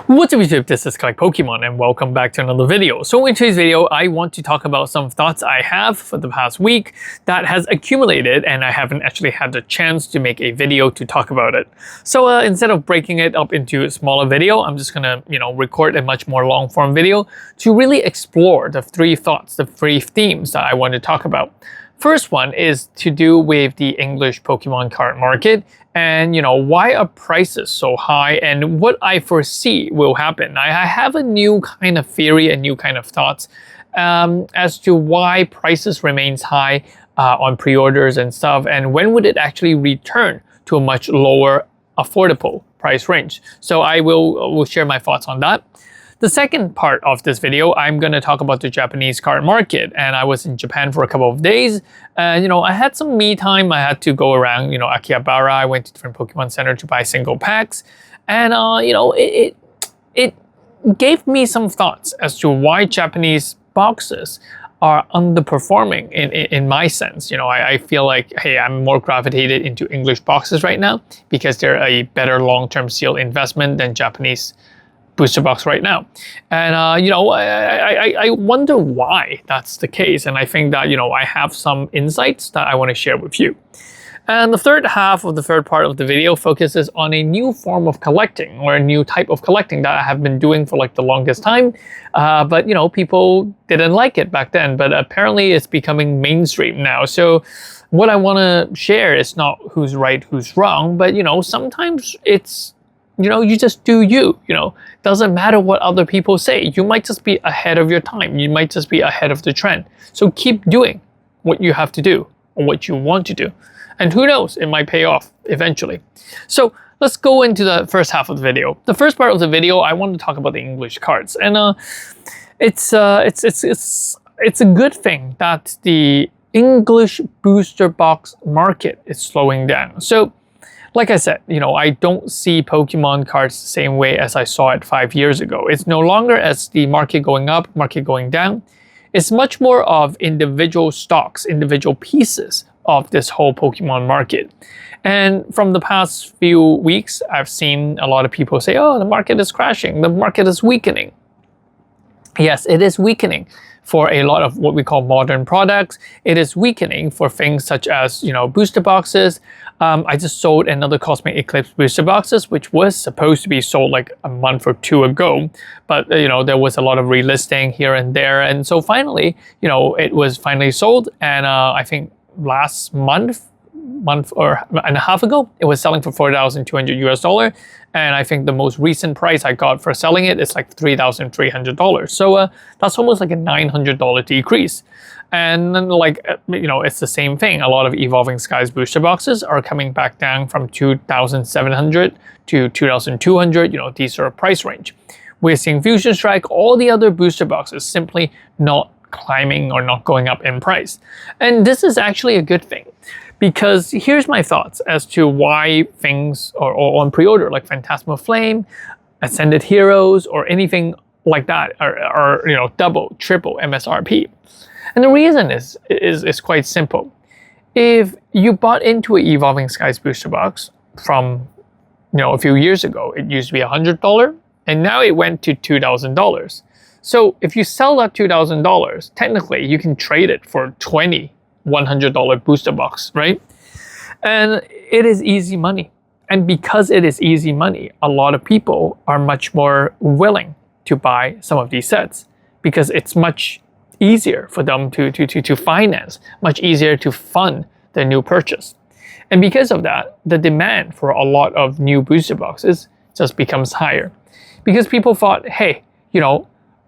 What's up YouTube, this is Collect Pokemon and welcome back to another video. So in today's video, I want to talk about some thoughts I have for the past week that has accumulated and I haven't actually had the chance to make a video to talk about it. So instead of breaking it up into a smaller video, I'm just gonna, record a much more long form video to really explore the three thoughts, the three themes that I want to talk about. First one is to do with the English Pokemon card market and why are prices so high and what I foresee will happen. I have a new kind of theory, a new kind of thoughts as to why prices remains high on pre-orders and stuff, and when would it actually return to a much lower affordable price range. So I will share my thoughts on that. The second part of this video, I'm going to talk about the Japanese card market, and I was in Japan for a couple of days. I had some me time. I had to go around, Akihabara. I went to different Pokemon Center to buy single packs, and it gave me some thoughts as to why Japanese boxes are underperforming in my sense. I feel like, hey, I'm more gravitated into English boxes right now because they're a better long-term seal investment than Japanese booster box right now. And I wonder why that's the case, and I think that I have some insights that I want to share with you. And the third half of the third part of the video focuses on a new form of collecting, or a new type of collecting that I have been doing for like the longest time, but people didn't like it back then, but apparently it's becoming mainstream now. So what I want to share is not who's right, who's wrong, but sometimes it's you just do you, doesn't matter what other people say. You might just be ahead of your time. You might just be ahead of the trend. So keep doing what you have to do or what you want to do. And who knows, it might pay off eventually. So let's go into the first half of the video. The first part of the video, I want to talk about the English cards. And it's a good thing that the English booster box market is slowing down. So like I said, I don't see Pokemon cards the same way as I saw it 5 years ago. It's no longer as the market going up, market going down. It's much more of individual stocks, individual pieces of this whole Pokemon market. And from the past few weeks, I've seen a lot of people say, oh, the market is crashing, the market is weakening. Yes, it is weakening for a lot of what we call modern products. It is weakening for things such as, booster boxes. I just sold another Cosmic Eclipse booster boxes, which was supposed to be sold like a month or two ago. But, there was a lot of relisting here and there. And so finally, it was finally sold. And I think last month and a half ago, it was selling for $4,200 US. And I think the most recent price I got for selling it is like $3,300. So that's almost like a $900 decrease. And then it's the same thing. A lot of Evolving Skies booster boxes are coming back down from $2,700 to $2,200. These are a price range. We're seeing Fusion Strike, all the other booster boxes simply not climbing or not going up in price. And this is actually a good thing, because here's my thoughts as to why things are on pre-order, like Phantasmal Flame, Ascended Heroes, or anything like that are double, triple MSRP. And the reason is quite simple. If you bought into an Evolving Skies booster box from a few years ago, it used to be $100, and now it went to $2,000. So if you sell that $2,000, technically you can trade it for $20 $100 booster box, right? And it is easy money. And because it is easy money, a lot of people are much more willing to buy some of these sets because it's much easier for them to finance, much easier to fund their new purchase. And because of that, the demand for a lot of new booster boxes just becomes higher. Because people thought, hey,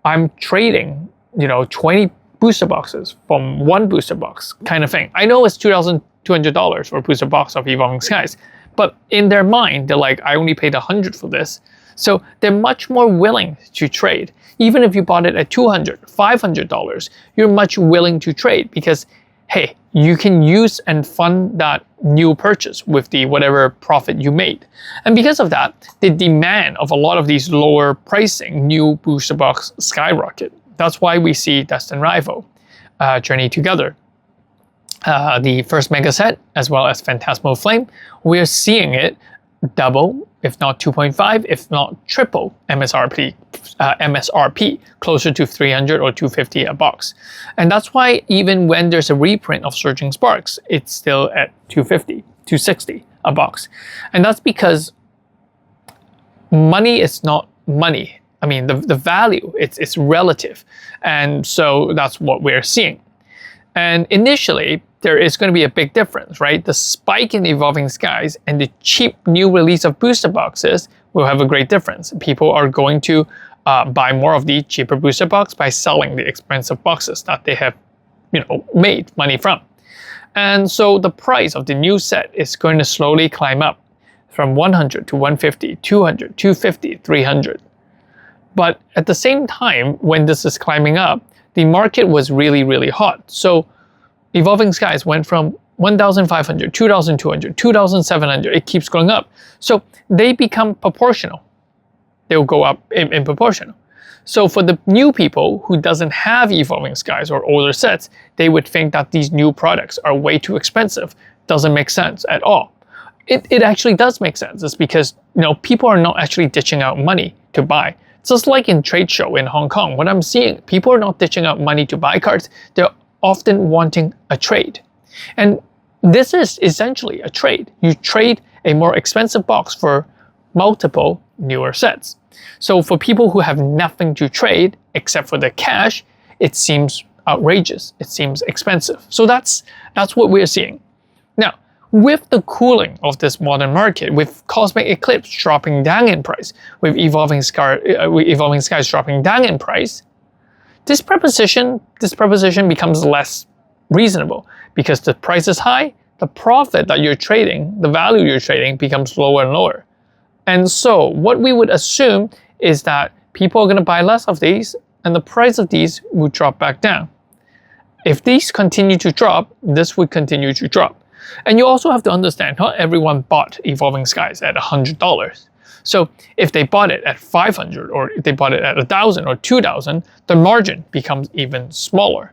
I'm trading, 20 booster boxes from one booster box kind of thing. I know it's $2,200 for a booster box of Evolving Skies, but in their mind, they're like, I only paid $100 for this. So they're much more willing to trade. Even if you bought it at $200, $500, you're much willing to trade because, hey, you can use and fund that new purchase with the whatever profit you made. And because of that, the demand of a lot of these lower pricing new booster box skyrocket. That's why we see Destined Rival, Journey Together, the first mega set, as well as Phantasmal Flame. We're seeing it double, if not 2.5, if not triple MSRP, closer to 300 or 250 a box. And that's why even when there's a reprint of Surging Sparks, it's still at 250, 260 a box. And that's because money is not money. I mean, the value, it's relative. And so that's what we're seeing. And initially, there is going to be a big difference, right? The spike in Evolving Skies and the cheap new release of booster boxes will have a great difference. People are going to buy more of the cheaper booster box by selling the expensive boxes that they have, made money from. And so the price of the new set is going to slowly climb up from 100 to 150, 200, 250, 300. But at the same time, when this is climbing up, the market was really, really hot. So Evolving Skies went from 1,500, 2,200, 2,700. It keeps going up. So they become proportional. They'll go up in proportional. So for the new people who doesn't have Evolving Skies or older sets, they would think that these new products are way too expensive. Doesn't make sense at all. It actually does make sense. It's because people are not actually ditching out money to buy. Just like in trade show in Hong Kong, what I'm seeing, people are not ditching out money to buy cards. They're often wanting a trade. And this is essentially a trade. You trade a more expensive box for multiple newer sets. So for people who have nothing to trade except for the cash, it seems outrageous. It seems expensive. So that's what we're seeing. Now, with the cooling of this modern market, with Cosmic Eclipse dropping down in price, with Evolving Skies dropping down in price, this proposition becomes less reasonable because the price is high, the profit that you're trading, the value you're trading becomes lower and lower. And so what we would assume is that people are going to buy less of these and the price of these will drop back down. If these continue to drop, this would continue to drop. And you also have to understand, not everyone bought Evolving Skies at $100. So if they bought it at 500 or if they bought it at 1,000 or 2,000, the margin becomes even smaller.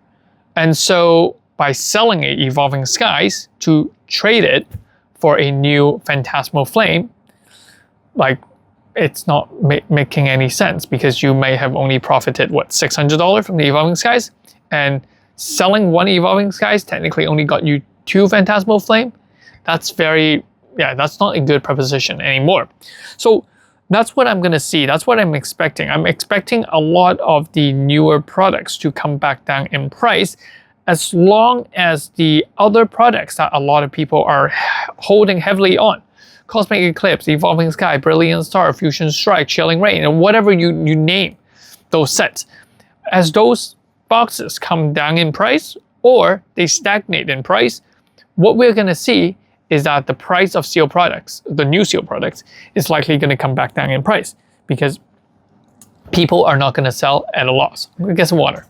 And so by selling a Evolving Skies to trade it for a new Phantasmal Flame, it's not making any sense because you may have only profited, $600 from the Evolving Skies, and selling one Evolving Skies technically only got you 2 Phantasmal Flame. That's not a good proposition anymore. So that's what I'm going to see. That's what I'm expecting. I'm expecting a lot of the newer products to come back down in price as long as the other products that a lot of people are holding heavily on, Cosmic Eclipse, Evolving Sky, Brilliant Star, Fusion Strike, Chilling Reign, and whatever you name those sets, as those boxes come down in price or they stagnate in price, what we're going to see is that the price of seal products, the new seal products, is likely going to come back down in price because people are not going to sell at a loss. I'm going to get some water.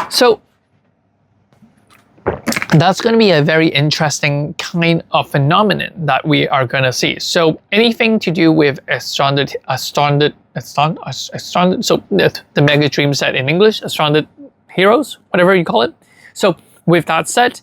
So that's going to be a very interesting kind of phenomenon that we are going to see. So anything to do with Astounded, so the Mega Dream set in English, Astounded Heroes, whatever you call it. So with that set,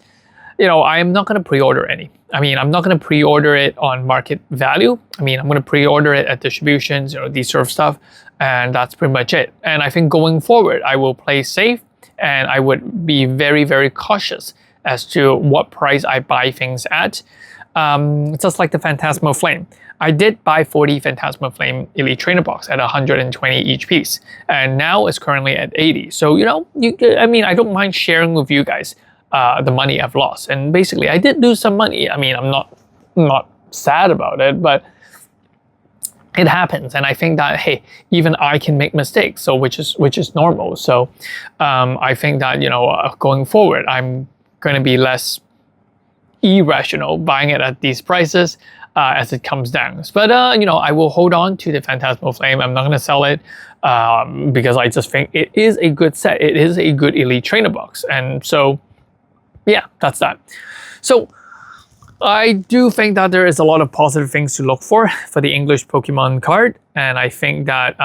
I am not going to pre-order any. I'm not going to pre-order it on market value. I'm going to pre-order it at distributions, these sort of stuff. And that's pretty much it. And I think going forward, I will play safe and I would be very, very cautious as to what price I buy things at. Just like the Phantasmal Flame. I did buy 40 Phantasmal Flame Elite Trainer Box at 120 each piece. And now it's currently at 80. So, I don't mind sharing with you guys the money I've lost. And basically, I did lose some money. I'm not sad about it, but it happens. And I think that, hey, even I can make mistakes, so which is normal. So I think that, going forward, I'm going to be less irrational buying it at these prices as it comes down. But, I will hold on to the Phantasmal Flame. I'm not going to sell it because I just think it is a good set. It is a good Elite Trainer Box. And so, yeah, that's that. So I do think that there is a lot of positive things to look for the English Pokemon card. And I think that,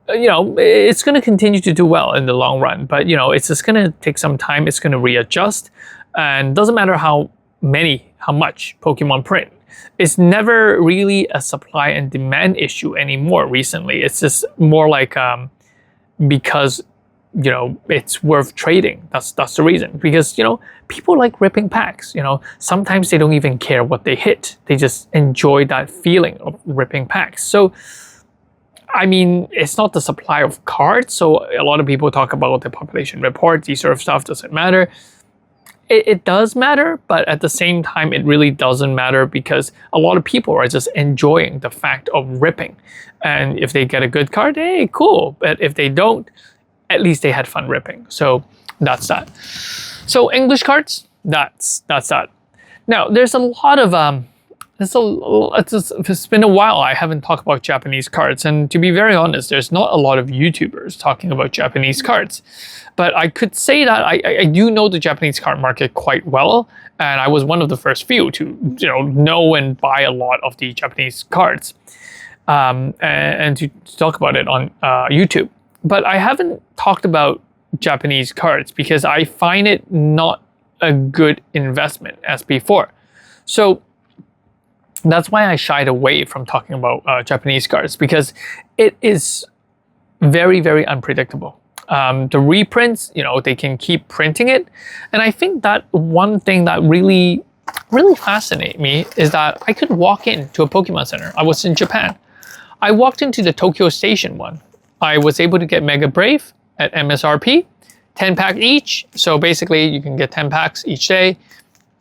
it's going to continue to do well in the long run. But, it's just going to take some time. It's going to readjust. And doesn't matter how how much Pokemon print. It's never really a supply and demand issue anymore recently. It's just more like because it's worth trading. That's the reason. Because people like ripping packs. Sometimes they don't even care what they hit. They just enjoy that feeling of ripping packs. So I mean, it's not the supply of cards. So a lot of people talk about the population report. These sort of stuff doesn't matter. It does matter, but at the same time, it really doesn't matter because a lot of people are just enjoying the fact of ripping. And if they get a good card, hey, cool. But if they don't, at least they had fun ripping. So that's that. So English cards, that's that. Now, there's a lot of it's been a while I haven't talked about Japanese cards, and to be very honest, there's not a lot of YouTubers talking about Japanese cards. But I could say that I do know the Japanese card market quite well, and I was one of the first few to know and buy a lot of the Japanese cards, and to talk about it on YouTube. But I haven't talked about Japanese cards because I find it not a good investment as before. So that's why I shied away from talking about Japanese cards, because it is very, very unpredictable. The reprints, they can keep printing it. And I think that one thing that really fascinates me is that I could walk into a Pokemon Center. I was in Japan. I walked into the Tokyo Station one. I was able to get Mega Brave at MSRP, 10 packs each. So basically you can get 10 packs each day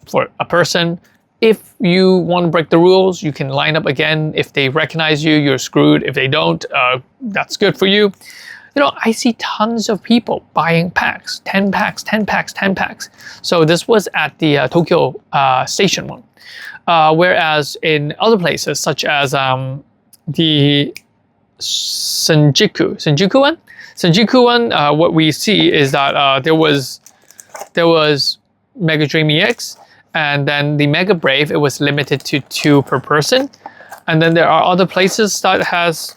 for a person. If you want to break the rules, you can line up again. If they recognize you, you're screwed. If they don't, that's good for you. I see tons of people buying packs, 10 packs, 10 packs, 10 packs. So this was at the Tokyo Station one. Whereas in other places, such as the Shinjuku one, what we see is that there was Mega Dream EX, and then the Mega Brave, it was limited to 2 per person. And then there are other places that has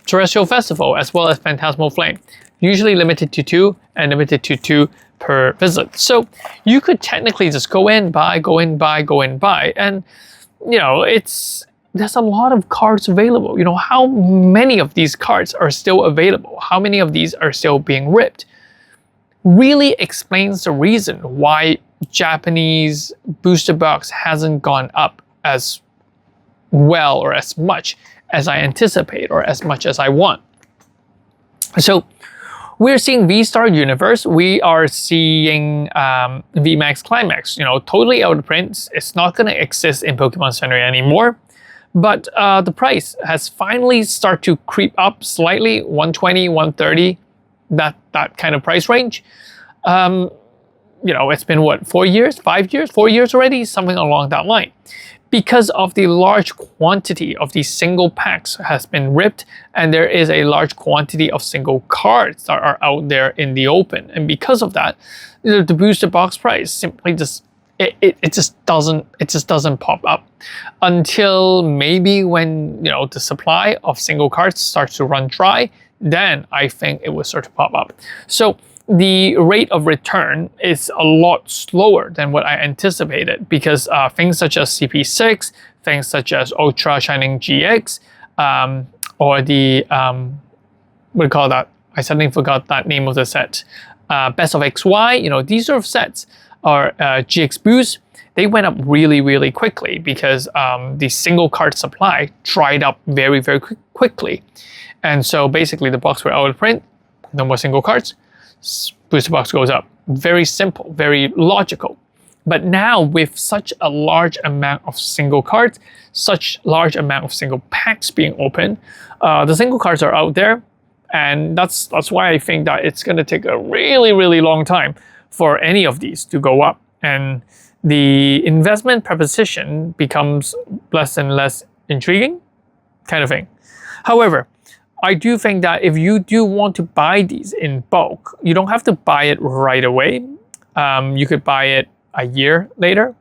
Terrestrial Festival as well as Phantasmal Flame, usually limited to 2 and limited to 2 per visit. So you could technically just go in, buy, and there's a lot of cards available. How many of these cards are still available? How many of these are still being ripped? Really explains the reason why Japanese booster box hasn't gone up as well or as much as I anticipate or as much as I want. So we're seeing V-Star Universe. We are seeing VMAX Climax, totally out of print. It's not going to exist in Pokemon Center anymore. But the price has finally started to creep up slightly, 120, 130, that kind of price range. It's been what, 4 years, 5 years, 4 years already, something along that line. Because of the large quantity of these single packs has been ripped, and there is a large quantity of single cards that are out there in the open. And because of that, the booster box price simply just it just doesn't pop up until maybe when the supply of single cards starts to run dry. Then I think it will start to pop up. So the rate of return is a lot slower than what I anticipated, because things such as CP6, things such as Ultra Shining GX, or the what do you call that? I suddenly forgot that name of the set. Best of XY, these sort of sets, or GX Boost, they went up really, really quickly because the single card supply dried up very, very quickly. And so basically the box were out of print, no more single cards, booster box goes up. Very simple, very logical. But now with such a large amount of single cards, such large amount of single packs being opened, the single cards are out there. And that's why I think that it's going to take a really, really long time for any of these to go up. And the investment proposition becomes less and less intriguing kind of thing. However, I do think that if you do want to buy these in bulk, you don't have to buy it right away. You could buy it a year later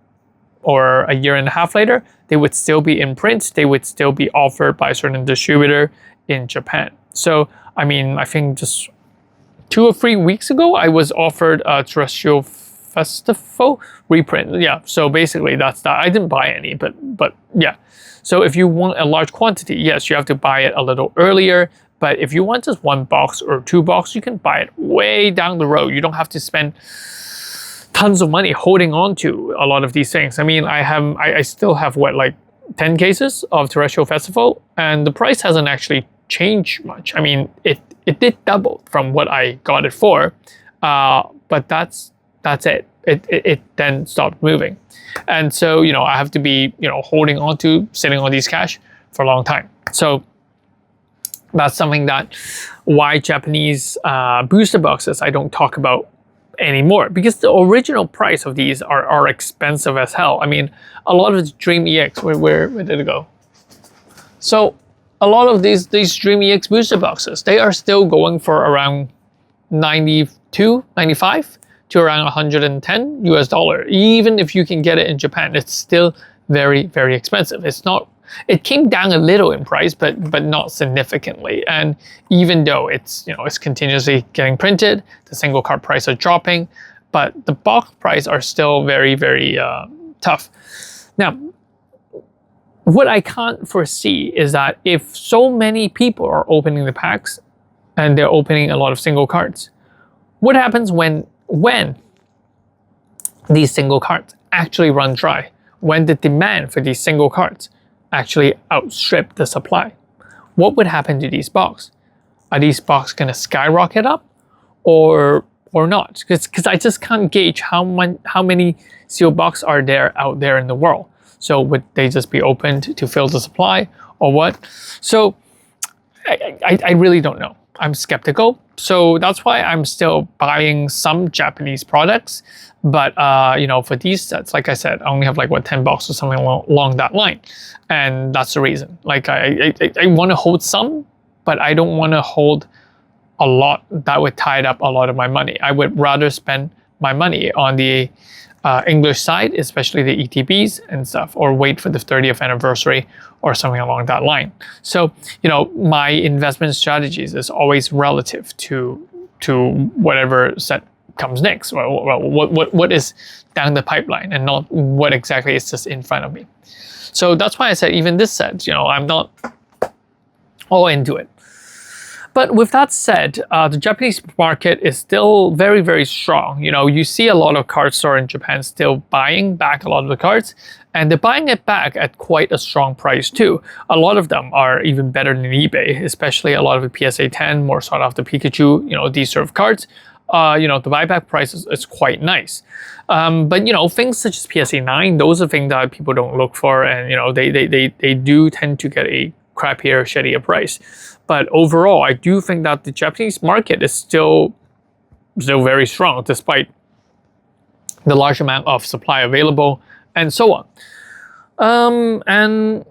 or a year and a half later. They would still be in print. They would still be offered by a certain distributor in Japan. So, I mean, I think just 2 or 3 weeks ago, I was offered a Terrestrial Festival reprint. Yeah, so basically that's that. I didn't buy any, but yeah. So if you want a large quantity, yes, you have to buy it a little earlier. But if you want just 1 box or 2 boxes, you can buy it way down the road. You don't have to spend tons of money holding on to a lot of these things. I mean, I still have what, like 10 cases of Terrestrial Festival, and the price hasn't actually changed much. I mean, it did double from what I got it for, but that's it. It then stopped moving. And so, you know, I have to be, you know, holding on to, sitting on these cash for a long time. So that's something that why Japanese booster boxes I don't talk about anymore, because the original price of these are expensive as hell. I mean, a lot of the Dream EX, where did it go? So a lot of these Dream EX booster boxes, they are still going for around 92, 95 to around 110 US dollar. Even if you can get it in Japan, it's still very, very expensive. It's not, it came down a little in price, but not significantly. And even though it's, you know, it's continuously getting printed, the single card price are dropping, but the box price are still very, very tough. Now, what I can't foresee is that if so many people are opening the packs and they're opening a lot of single cards, what happens when these single cards actually run dry? When the demand for these single cards actually outstrip the supply? What would happen to these boxes? Are these boxes going to skyrocket up or not? Because I just can't gauge how many sealed boxes are there out there in the world. So would they just be opened to fill the supply or what? So I really don't know. I'm skeptical. So that's why I'm still buying some Japanese products. But, you know, for these sets, like I said, I only have like, what, 10 boxes or something along that line. And that's the reason. Like, I want to hold some, but I don't want to hold a lot that would tie up a lot of my money. I would rather spend my money on the English side, especially the ETBs and stuff, or wait for the 30th anniversary or something along that line. So, you know, my investment strategies is always relative to whatever set comes next, or what is down the pipeline, and not what exactly is just in front of me. So that's why I said even this set, you know, I'm not all into it. But with that said, the Japanese market is still very, very strong. You know, you see a lot of card store in Japan still buying back a lot of the cards, and they're buying it back at quite a strong price too. A lot of them are even better than eBay, especially a lot of the PSA 10, more sought after Pikachu, you know, these sort of cards. You know, the buyback price is quite nice. But, you know, things such as PSA 9, those are things that people don't look for, and, you know, they do tend to get a crappier, shittier price. But overall, I do think that the Japanese market is still very strong, despite the large amount of supply available and so on. And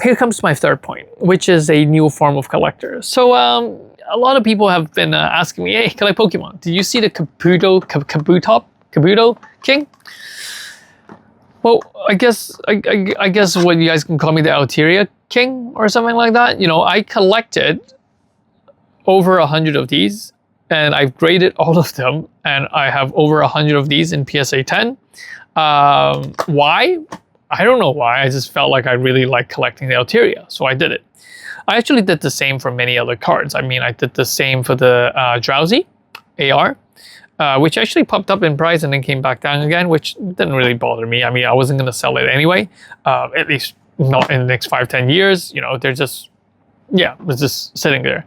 here comes my third point, which is a new form of collector. So a lot of people have been asking me, hey, collect Pokemon. Did you see the Kabuto King? Well, I guess what you guys can call me, the Altaria King or something like that. You know, I collected over 100 of these, and I've graded all of them, and I have over 100 of these in PSA 10. Why? I don't know why. I just felt like I really like collecting the Altaria, so I did it. I actually did the same for many other cards. I mean, I did the same for the Drowsy AR. Which actually popped up in price and then came back down again, which didn't really bother me. I mean, I wasn't going to sell it anyway, at least not in the next 5-10 years. You know, they're just, yeah, it's just sitting there.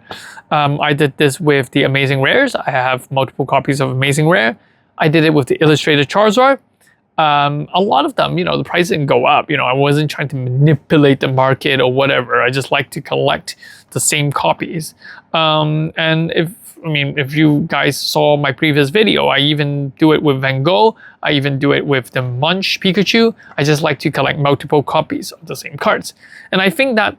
I did this with the Amazing Rares. I have multiple copies of Amazing Rare. I did it with the Illustrated Charizard. A lot of them, you know, the price didn't go up. You know, I wasn't trying to manipulate the market or whatever. I just like to collect the same copies. And if you guys saw my previous video, I even do it with Van Gogh. I even do it with the Munch Pikachu. I just like to collect multiple copies of the same cards. And I think that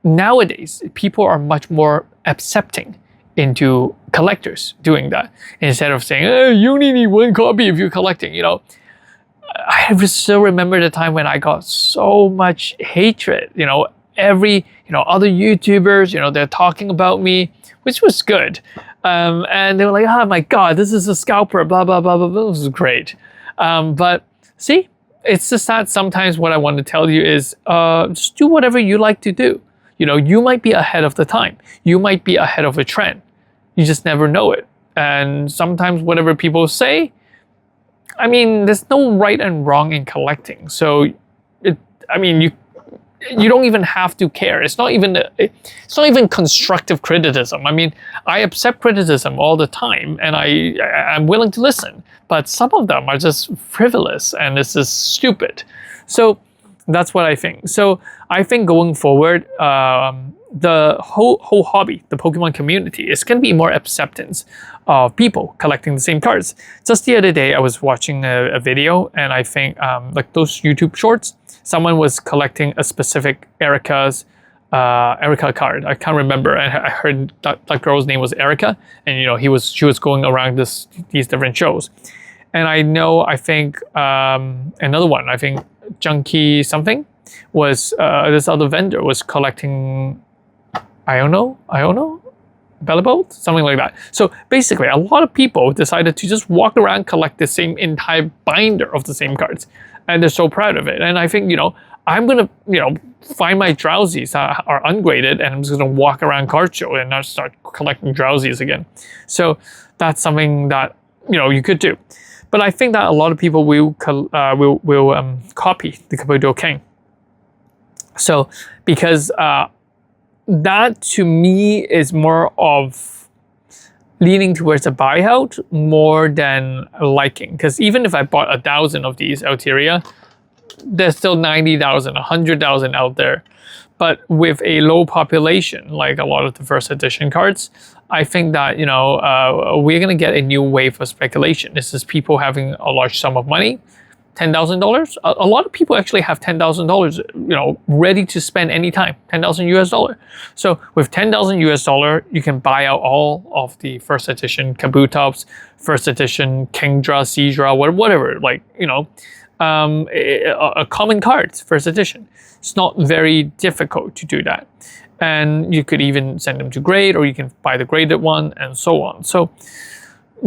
nowadays, people are much more accepting into collectors doing that. Instead of saying, hey, you only need one copy if you're collecting, you know. I still remember the time when I got so much hatred, you know, other YouTubers, you know, they're talking about me, which was good. And they were like, oh my God, this is a scalper, blah, blah, blah, blah, blah. This was great. But see, it's just that sometimes what I want to tell you is just do whatever you like to do. You know, you might be ahead of the time. You might be ahead of a trend. You just never know it. And sometimes whatever people say, I mean, there's no right and wrong in collecting. So, you don't even have to care. It's not even constructive criticism. I mean, I accept criticism all the time, and I'm willing to listen. But some of them are just frivolous and it's just stupid. So that's what I think. So I think going forward, the whole hobby, the Pokemon community, is going to be more acceptance of people collecting the same cards. Just the other day, I was watching a video, and I think like those YouTube shorts, someone was collecting a specific Erica card. I can't remember. I heard that girl's name was Erica, and you know she was going around these different shows. And I think another one, I think Junkie something, was this other vendor was collecting Iono, Bellabolt, something like that. So basically, a lot of people decided to just walk around, collect the same entire binder of the same cards, and they're so proud of it. And I think, you know, I'm gonna, you know, find my Drowsees that are ungraded, and I'm just gonna walk around card show and not start collecting Drowsees again. So that's something that, you know, you could do. But I think that a lot of people will copy the Kabuto King. So because that to me is more of leaning towards a buyout more than a liking. Because even if I bought 1,000 of these Altaria, there's still 90,000, 100,000 out there. But with a low population, like a lot of the first edition cards, I think that, you know, we're going to get a new wave of speculation. This is people having a large sum of money, $10,000. A lot of people actually have $10,000, you know, ready to spend anytime, $10,000 US. So with $10,000 US, you can buy out all of the first edition Kabutops, first edition Kingdra, Seadra, whatever, like, you know, a common cards, first edition. It's not very difficult to do that. And you could even send them to grade, or you can buy the graded one, and so on. So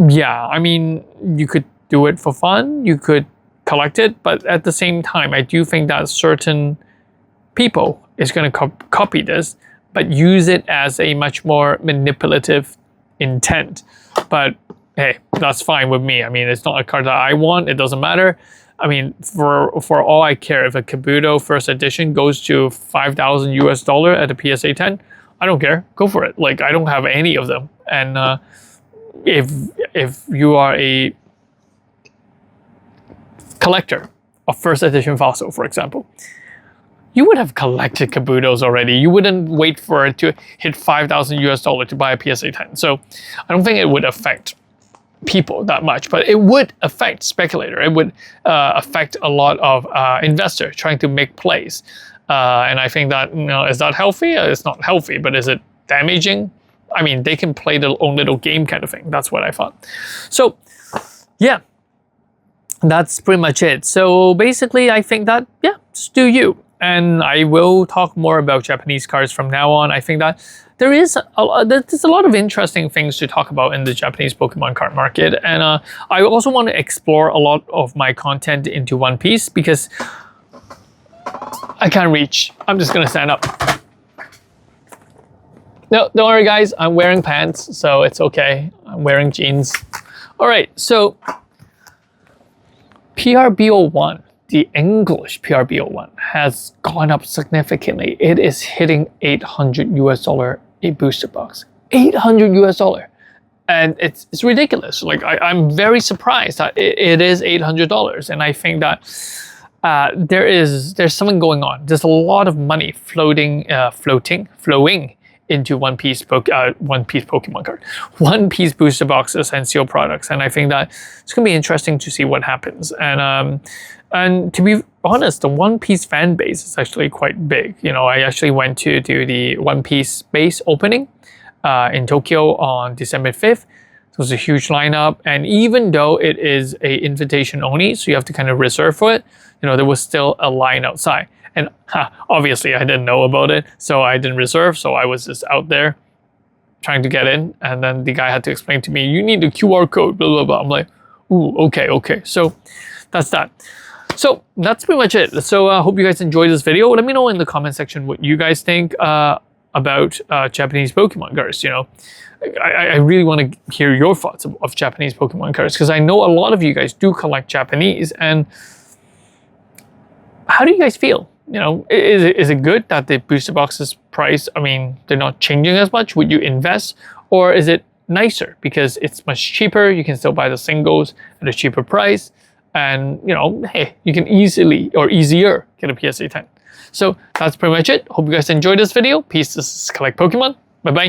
yeah, I mean, you could do it for fun, you could collect it, but at the same time, I do think that certain people is going to copy this, but use it as a much more manipulative intent. But hey, that's fine with me. I mean, it's not a card that I want, it doesn't matter. I mean, for all I care, if a Kabuto first edition goes to $5,000 US at a PSA 10, I don't care. Go for it. Like, I don't have any of them. And if you are a collector of first edition Fossil, for example, you would have collected Kabutos already. You wouldn't wait for it to hit $5,000 US to buy a PSA 10. So I don't think it would affect people that much, but it would affect speculator. It would affect a lot of investors trying to make plays. And I think that, you know, is that healthy? It's not healthy, but is it damaging? I mean, they can play their own little game kind of thing. That's what I thought. So yeah, that's pretty much it. So basically, I think that, yeah, just do you. And I will talk more about Japanese cards from now on. I think that there's a lot of interesting things to talk about in the Japanese Pokemon card market. And I also want to explore a lot of my content into One Piece, because I can't reach. I'm just going to stand up. No, don't worry, guys. I'm wearing pants, so it's okay. I'm wearing jeans. All right, so PRBO1. The English PRBO1 has gone up significantly. It is hitting $800 US a booster box. $800 US. And it's ridiculous. Like, I'm very surprised that it is $800. And I think that there's something going on. There's a lot of money flowing into One Piece Pokemon card, One Piece booster boxes and sealed products. And I think that it's going to be interesting to see what happens. And to be honest, the One Piece fan base is actually quite big. You know, I actually went to do the One Piece base opening in Tokyo on December 5th. It was a huge lineup. And even though it is an invitation only, so you have to kind of reserve for it, you know, there was still a line outside. And obviously I didn't know about it, so I didn't reserve. So I was just out there trying to get in. And then the guy had to explain to me, you need the QR code, blah, blah, blah. I'm like, ooh, okay. So that's that. So that's pretty much it. So I hope you guys enjoyed this video. Let me know in the comment section what you guys think about Japanese Pokemon cards. You know, I really want to hear your thoughts of Japanese Pokemon cards, because I know a lot of you guys do collect Japanese. And how do you guys feel? You know, is it good that the booster boxes price, I mean, they're not changing as much? Would you invest? Or is it nicer because it's much cheaper? You can still buy the singles at a cheaper price. And, you know, hey, you can easily or easier get a PSA 10. So that's pretty much it. Hope you guys enjoyed this video. Peace. This is Collect Pokemon. Bye-bye.